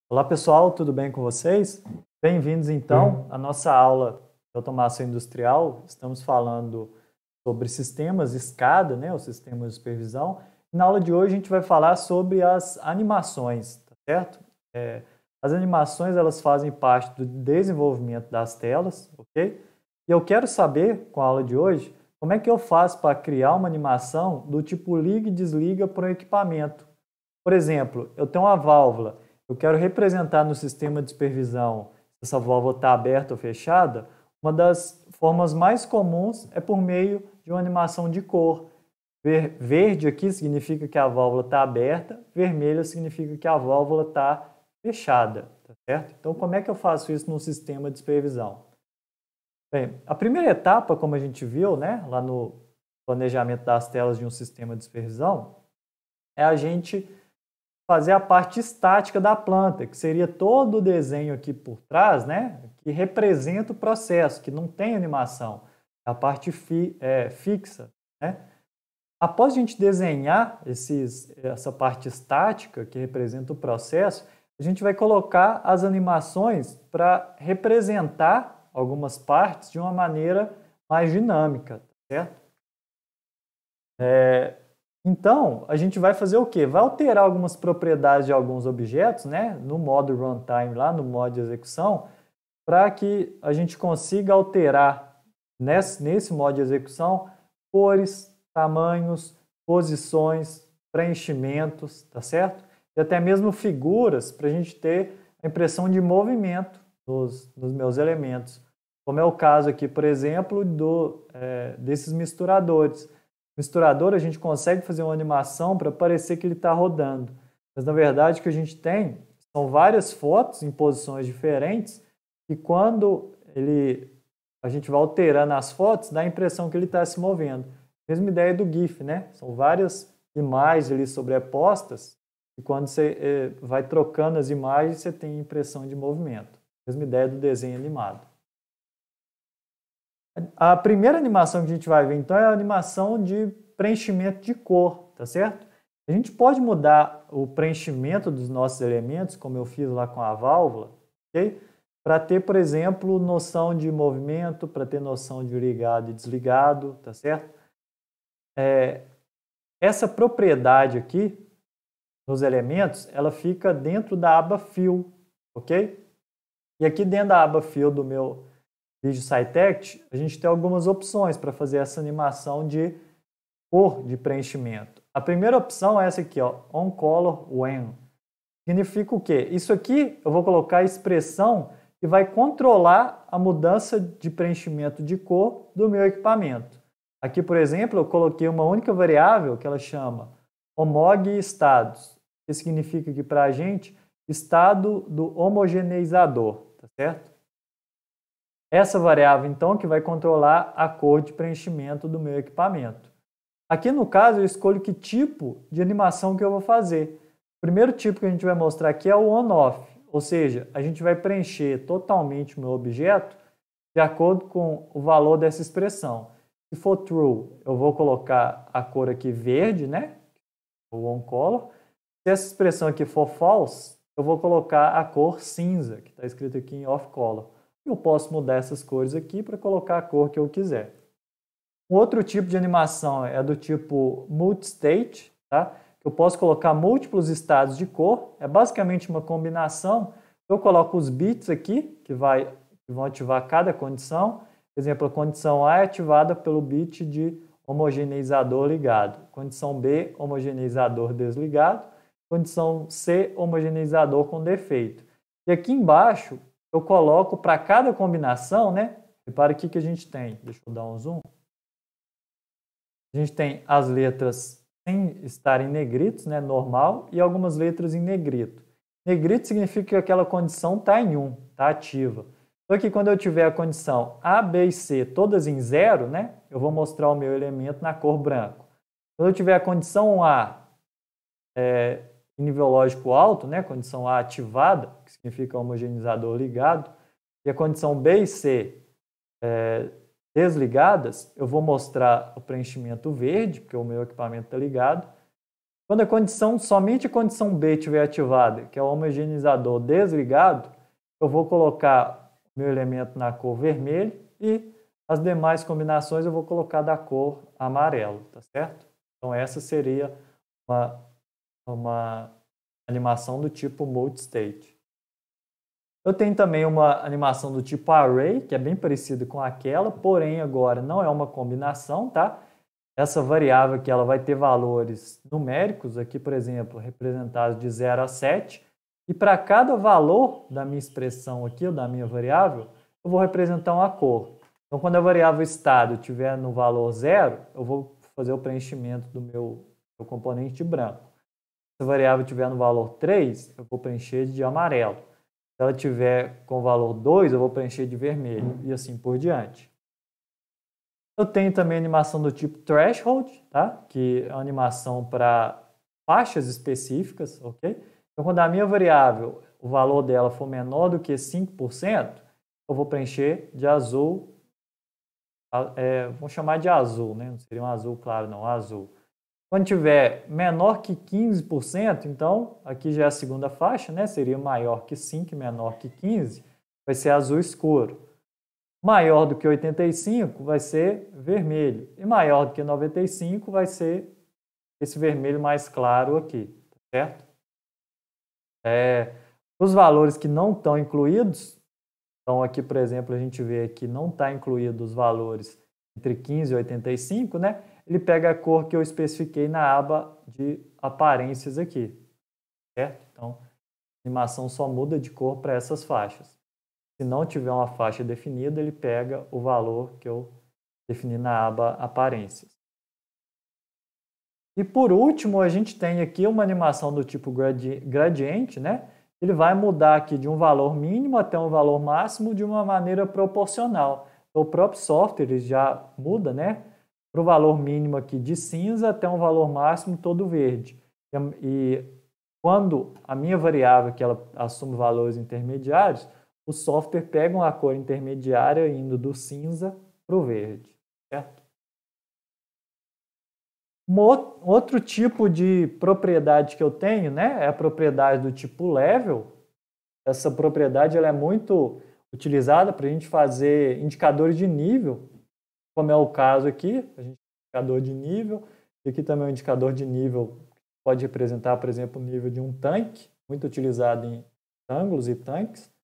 Olá pessoal, tudo bem com vocês? Bem-vindos então à nossa aula de automação industrial. Estamos falando sobre sistemas SCADA, né, os sistemas de supervisão. Na aula de hoje a gente vai falar sobre as animações, tá certo? As animações elas fazem parte do desenvolvimento das telas, ok? E eu quero saber, com a aula de hoje, como é que eu faço para criar uma animação do tipo liga e desliga para um equipamento. Por exemplo, eu tenho uma válvula, eu quero representar no sistema de supervisão se essa válvula está aberta ou fechada. Uma das formas mais comuns é por meio de uma animação de cor. Verde aqui significa que a válvula está aberta, vermelho significa que a válvula está fechada, tá certo? Então, como é que eu faço isso no sistema de supervisão? Bem, a primeira etapa, como a gente viu, né, lá no planejamento das telas de um sistema de supervisão, é a gente fazer a parte estática da planta, que seria todo o desenho aqui por trás, né, que representa o processo, que não tem animação, a parte fixa, né? Após a gente desenhar essa parte estática, que representa o processo, a gente vai colocar as animações para representar algumas partes de uma maneira mais dinâmica, certo? Então, a gente vai fazer o quê? Vai alterar algumas propriedades de alguns objetos, né? No modo runtime, lá no modo de execução, para que a gente consiga alterar nesse modo de execução cores, tamanhos, posições, preenchimentos, tá certo? E até mesmo figuras para a gente ter a impressão de movimento nos meus elementos. Como é o caso aqui, por exemplo, desses misturadores. Misturador, a gente consegue fazer uma animação para parecer que ele está rodando. Mas, na verdade, o que a gente tem são várias fotos em posições diferentes e quando a gente vai alterando as fotos, dá a impressão que ele está se movendo. Mesma ideia do GIF, né? São várias imagens ali sobrepostas e quando você vai trocando as imagens, você tem a impressão de movimento. Mesma ideia do desenho animado. A primeira animação que a gente vai ver, então, é a animação de preenchimento de cor, tá certo? A gente pode mudar o preenchimento dos nossos elementos, como eu fiz lá com a válvula, ok? Para ter, por exemplo, noção de movimento, para ter noção de ligado e desligado, tá certo? Essa propriedade aqui, nos elementos, ela fica dentro da aba Fill, ok? E aqui dentro da aba Fill do meu vídeo SciTech, a gente tem algumas opções para fazer essa animação de cor de preenchimento. A primeira opção é essa aqui, ó, On Color When. Significa o quê? Isso aqui eu vou colocar a expressão que vai controlar a mudança de preenchimento de cor do meu equipamento. Aqui, por exemplo, eu coloquei uma única variável que ela chama homog estados, que significa que para a gente estado do homogeneizador, tá certo? Essa variável, então, que vai controlar a cor de preenchimento do meu equipamento. Aqui, no caso, eu escolho que tipo de animação que eu vou fazer. O primeiro tipo que a gente vai mostrar aqui é o on-off, ou seja, a gente vai preencher totalmente o meu objeto de acordo com o valor dessa expressão. Se for true, eu vou colocar a cor aqui verde, né? O on-color. Se essa expressão aqui for false, eu vou colocar a cor cinza, que está escrito aqui em off-color. Eu posso mudar essas cores aqui para colocar a cor que eu quiser. Um outro tipo de animação é do tipo multi-state, tá? Eu posso colocar múltiplos estados de cor, é basicamente uma combinação. Eu coloco os bits aqui, que vão ativar cada condição. Por exemplo, a condição A é ativada pelo bit de homogeneizador ligado. Condição B, homogeneizador desligado. Condição C, homogeneizador com defeito. E aqui embaixo, eu coloco para cada combinação, né? Repara aqui que a gente tem, deixa eu dar um zoom. A gente tem as letras sem estar em negritos, né, normal, e algumas letras em negrito. Negrito significa que aquela condição está em 1, está ativa. Então aqui quando eu tiver a condição A, B e C todas em 0, né, eu vou mostrar o meu elemento na cor branco. Quando eu tiver a condição A em nível lógico alto, né, condição A ativada, que significa homogeneizador ligado, e a condição B e C desligadas, eu vou mostrar o preenchimento verde, porque o meu equipamento está ligado. Quando somente a condição B estiver ativada, que é o homogeneizador desligado, eu vou colocar o meu elemento na cor vermelho e as demais combinações eu vou colocar da cor amarelo, tá certo? Então essa seria uma animação do tipo multistate. Eu tenho também uma animação do tipo array, que é bem parecida com aquela, porém agora não é uma combinação, tá? Essa variável aqui ela vai ter valores numéricos, aqui, por exemplo, representados de 0 a 7, e para cada valor da minha expressão aqui, ou da minha variável, eu vou representar uma cor. Então, quando a variável estado estiver no valor 0, eu vou fazer o preenchimento do meu componente de branco. Se a variável estiver no valor 3, eu vou preencher de amarelo. Se ela estiver com o valor 2, eu vou preencher de vermelho, e assim por diante. Eu tenho também animação do tipo threshold, tá? Que é uma animação para faixas específicas, ok? Então, quando a minha variável, o valor dela for menor do que 5%, eu vou preencher de azul, vamos chamar de azul, né? Não seria um azul claro, não, azul. Quando tiver menor que 15%, então, aqui já é a segunda faixa, né? Seria maior que 5 e menor que 15, vai ser azul escuro. Maior do que 85 vai ser vermelho. E maior do que 95 vai ser esse vermelho mais claro aqui, certo? Os valores que não estão incluídos, então aqui, por exemplo, a gente vê que não está incluído os valores entre 15 e 85, né? Ele pega a cor que eu especifiquei na aba de aparências aqui, certo? Então, a animação só muda de cor para essas faixas. Se não tiver uma faixa definida, ele pega o valor que eu defini na aba aparências. E por último, a gente tem aqui uma animação do tipo gradiente, né? Ele vai mudar aqui de um valor mínimo até um valor máximo de uma maneira proporcional. Então, o próprio software ele já muda, né? Para o valor mínimo aqui de cinza até um valor máximo todo verde. E quando a minha variável que ela assume valores intermediários, o software pega uma cor intermediária indo do cinza para o verde, certo? Outro tipo de propriedade que eu tenho, né, é a propriedade do tipo level. Essa propriedade ela é muito utilizada para a gente fazer indicadores de nível, como é o caso aqui, a gente tem um indicador de nível, e aqui também um indicador de nível pode representar, por exemplo, o nível de um tanque, muito utilizado em ângulos e tanques.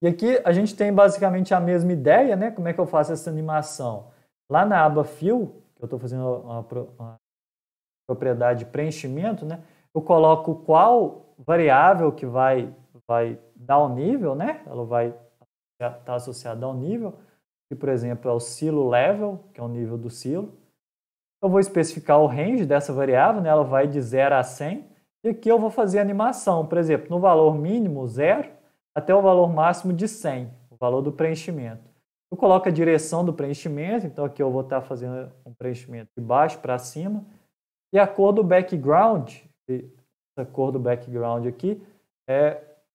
E aqui a gente tem basicamente a mesma ideia, né? Como é que eu faço essa animação? Lá na aba Fill, que eu estou fazendo uma propriedade de preenchimento, né? Eu coloco qual variável que vai dar o nível, né? Ela vai estar associada ao nível. Que, por exemplo, é o silo level, que é o nível do silo. Eu vou especificar o range dessa variável, né? Ela vai de 0 a 100. E aqui eu vou fazer a animação, por exemplo, no valor mínimo 0, até o valor máximo de 100, o valor do preenchimento. Eu coloco a direção do preenchimento, então aqui eu vou estar fazendo um preenchimento de baixo para cima. E a cor do background, essa cor do background aqui,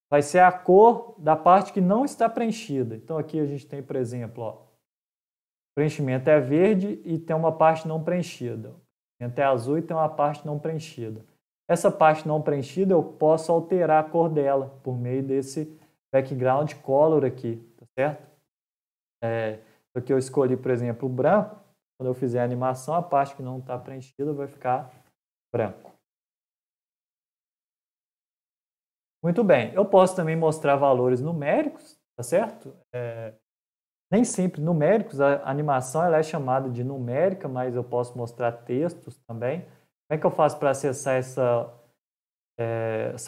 vai ser a cor da parte que não está preenchida. Então aqui a gente tem, por exemplo, ó, o preenchimento é verde e tem uma parte não preenchida. O preenchimento é azul e tem uma parte não preenchida. Essa parte não preenchida eu posso alterar a cor dela por meio desse background color aqui, tá certo? Aqui eu escolhi, por exemplo, o branco. Quando eu fizer a animação, a parte que não está preenchida vai ficar branco. Muito bem. Eu posso também mostrar valores numéricos, tá certo? Nem sempre numéricos. A animação ela é chamada de numérica, mas eu posso mostrar textos também. Como é que eu faço para acessar essa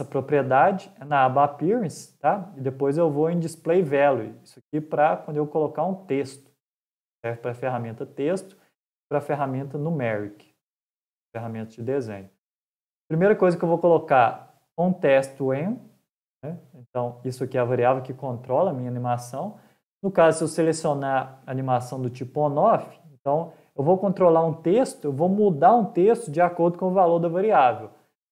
propriedade? É na aba Appearance, tá? E depois eu vou em Display Value. Isso aqui para quando eu colocar um texto. Serve para a ferramenta texto, para a ferramenta Numeric, ferramenta de desenho. Primeira coisa que eu vou colocar, onTest_when, né? Então, isso aqui é a variável que controla a minha animação. No caso, se eu selecionar a animação do tipo on-off, então eu vou controlar um texto, eu vou mudar um texto de acordo com o valor da variável.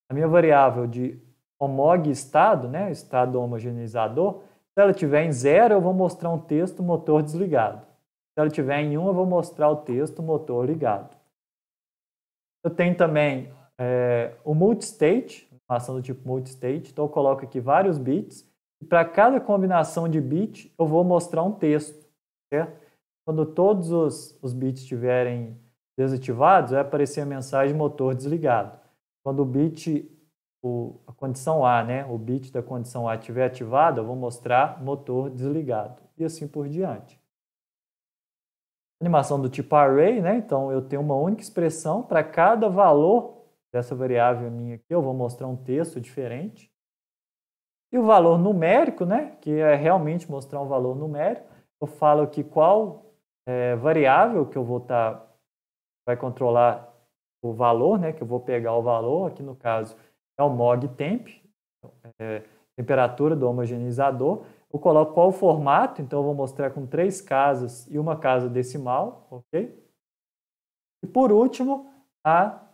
A minha variável de homog estado, né, estado homogeneizador, se ela estiver em 0, eu vou mostrar um texto motor desligado. Se ela estiver em 1, eu vou mostrar o texto motor ligado. Eu tenho também o multistate, animação do tipo multistate. Então eu coloco aqui vários bits e para cada combinação de bit eu vou mostrar um texto, certo? Quando todos os bits estiverem desativados, vai aparecer a mensagem motor desligado. Quando o bit, a condição A, né, o bit da condição A estiver ativado, eu vou mostrar motor desligado e assim por diante. Animação do tipo array, né? Então eu tenho uma única expressão para cada valor dessa variável minha aqui, eu vou mostrar um texto diferente. E o valor numérico, né, que é realmente mostrar um valor numérico, eu falo aqui qual variável que eu vou vai controlar o valor, né, que eu vou pegar o valor, aqui no caso é o mogtemp, temperatura do homogeneizador. Eu coloco qual o formato, então eu vou mostrar com 3 casas e uma casa decimal, ok? E por último, a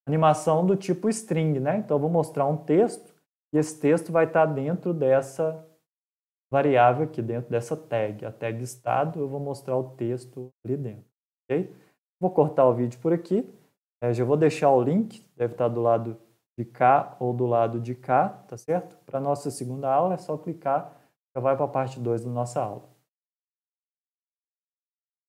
animação do tipo string, né? Então eu vou mostrar um texto e esse texto vai estar dentro dessa variável aqui, dentro dessa tag. A tag estado, eu vou mostrar o texto ali dentro, ok? Vou cortar o vídeo por aqui. Já vou deixar o link, deve estar do lado de cá ou do lado de cá, tá certo? Para a nossa segunda aula é só clicar, já vai para a parte 2 da nossa aula.